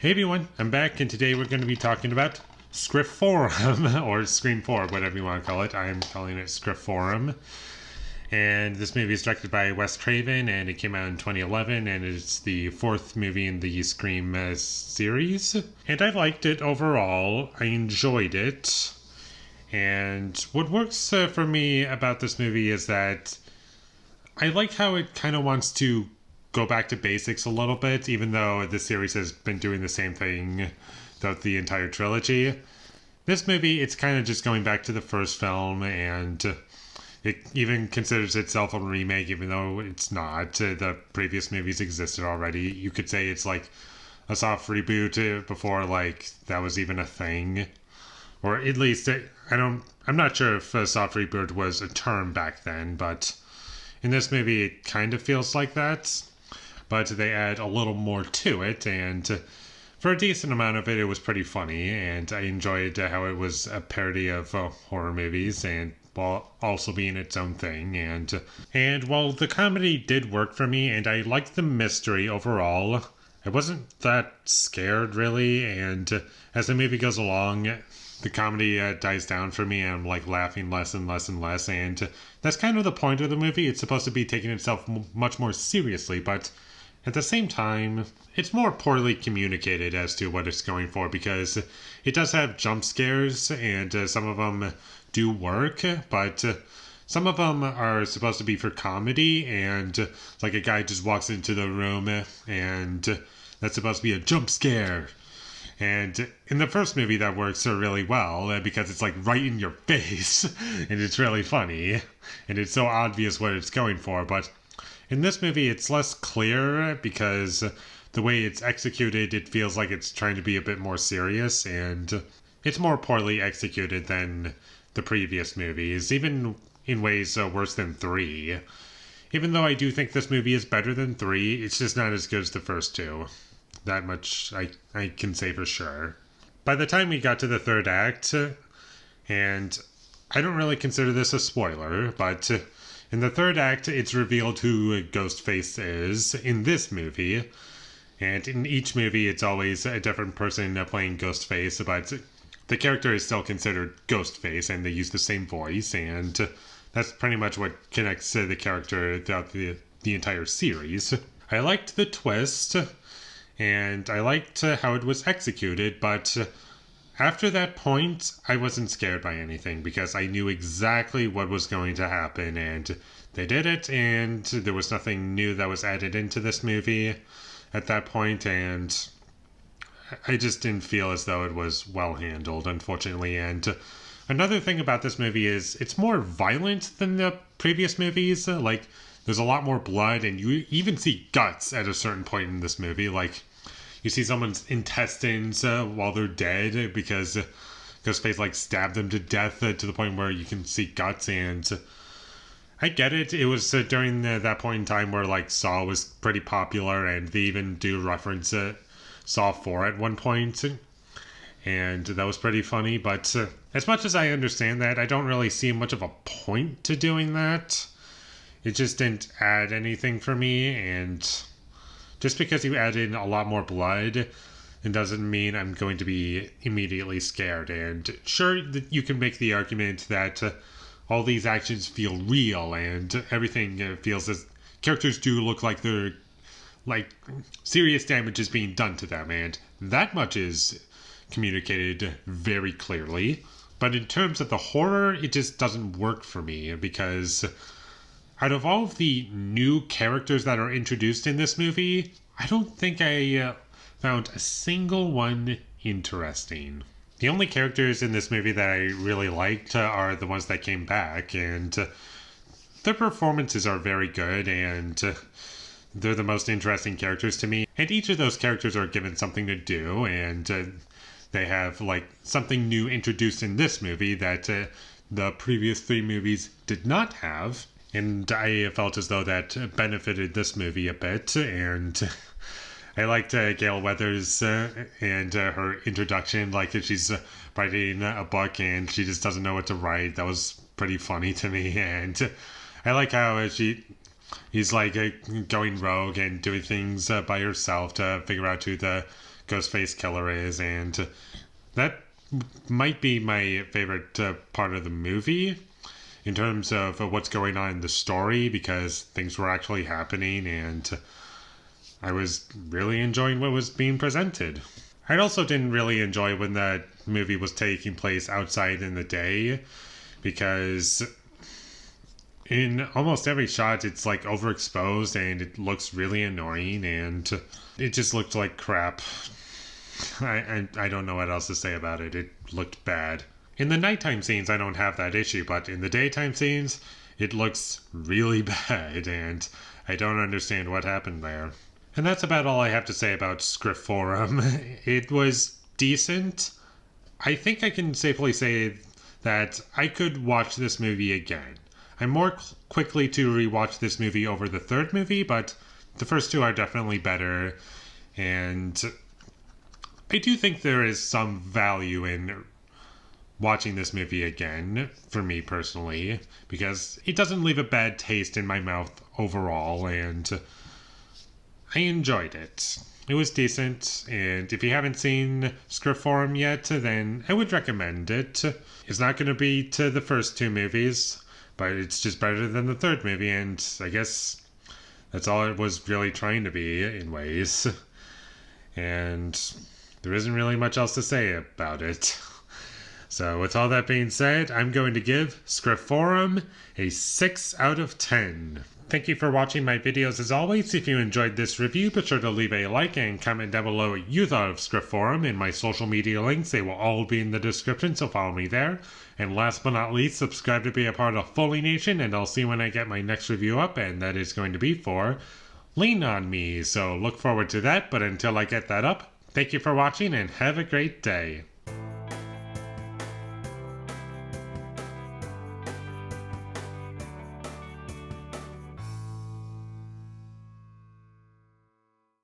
Hey everyone, I'm back, and today we're going to be talking about Scre4m, or Scream 4, whatever you want to call it. I'm calling it Scre4m. And this movie is directed by Wes Craven, and it came out in 2011, and it's the fourth movie in the Scream series. And I liked it overall. I enjoyed it. And what works for me about this movie is that I like how it kind of wants to go back to basics a little bit, even though the series has been doing the same thing throughout the entire trilogy. This movie, it's kind of just going back to the first film, and it even considers itself a remake, even though it's not. The previous movies existed already. You could say it's like a soft reboot before like that was even a thing, or at least I'm not sure if a soft reboot was a term back then, but in this movie it kind of feels like that. But they add a little more to it, and for a decent amount of it, it was pretty funny, and I enjoyed how it was a parody of horror movies, and while also being its own thing. And while the comedy did work for me, and I liked the mystery overall, I wasn't that scared, really, and as the movie goes along, the comedy dies down for me, and I'm like laughing less and less and less, and that's kind of the point of the movie. It's supposed to be taking itself much more seriously, but at the same time, it's more poorly communicated as to what it's going for, because it does have jump scares, and some of them do work, but some of them are supposed to be for comedy, and like a guy just walks into the room, and that's supposed to be a jump scare. And in the first movie, that works really well, because it's like right in your face, and it's really funny, and it's so obvious what it's going for, but in this movie, it's less clear because the way it's executed, it feels like it's trying to be a bit more serious, and it's more poorly executed than the previous movies, even in ways worse than 3. Even though I do think this movie is better than 3, it's just not as good as the first two. That much I can say for sure. By the time we got to the third act, and I don't really consider this a spoiler, but in the third act, it's revealed who Ghostface is in this movie. And in each movie, it's always a different person playing Ghostface, but the character is still considered Ghostface, and they use the same voice, and that's pretty much what connects the character throughout the entire series. I liked the twist, and I liked how it was executed, but after that point, I wasn't scared by anything, because I knew exactly what was going to happen, and they did it, and there was nothing new that was added into this movie at that point, and I just didn't feel as though it was well handled, unfortunately. And another thing about this movie is it's more violent than the previous movies. Like, there's a lot more blood, and you even see guts at a certain point in this movie. Like, you see someone's intestines while they're dead because Ghostface like stabbed them to death to the point where you can see guts. And I get it. It was during that point in time where like Saw was pretty popular, and they even do reference Saw 4 at one point, and that was pretty funny. But as much as I understand that, I don't really see much of a point to doing that. It just didn't add anything for me, and just because you add in a lot more blood, it doesn't mean I'm going to be immediately scared. And sure, you can make the argument that all these actions feel real, and everything feels as characters do look like they're like serious damage is being done to them, and that much is communicated very clearly. But in terms of the horror, it just doesn't work for me, because out of all of the new characters that are introduced in this movie, I don't think I found a single one interesting. The only characters in this movie that I really liked are the ones that came back, and their performances are very good, and they're the most interesting characters to me. And each of those characters are given something to do, and they have like something new introduced in this movie that the previous 3 movies did not have. And I felt as though that benefited this movie a bit, and I liked Gail Weathers and her introduction, like she's writing a book and she just doesn't know what to write. That was pretty funny to me, and I like how he's like going rogue and doing things by herself to figure out who the Ghostface Killer is, and that might be my favorite part of the movie in terms of what's going on in the story, because things were actually happening and I was really enjoying what was being presented. I also didn't really enjoy when that movie was taking place outside in the day, because in almost every shot it's like overexposed and it looks really annoying and it just looked like crap. I don't know what else to say about it. It looked bad. In the nighttime scenes, I don't have that issue, but in the daytime scenes, it looks really bad, and I don't understand what happened there. And that's about all I have to say about Scre4m. It was decent. I think I can safely say that I could watch this movie again. I'm more quickly to rewatch this movie over the third movie, but the first two are definitely better, and I do think there is some value in watching this movie again, for me personally, because it doesn't leave a bad taste in my mouth overall, and I enjoyed it. It was decent, and if you haven't seen Scre4m yet, then I would recommend it. It's not going to be to the first two movies, but it's just better than the third movie, and I guess that's all it was really trying to be in ways. And there isn't really much else to say about it. So with all that being said, I'm going to give Scre4m a 6 out of 10. Thank you for watching my videos as always. If you enjoyed this review, be sure to leave a like and comment down below what you thought of Scre4m, and my social media links, they will all be in the description, so follow me there. And last but not least, subscribe to be a part of Foley Nation, and I'll see you when I get my next review up, and that is going to be for Lean On Me. So look forward to that, but until I get that up, thank you for watching and have a great day.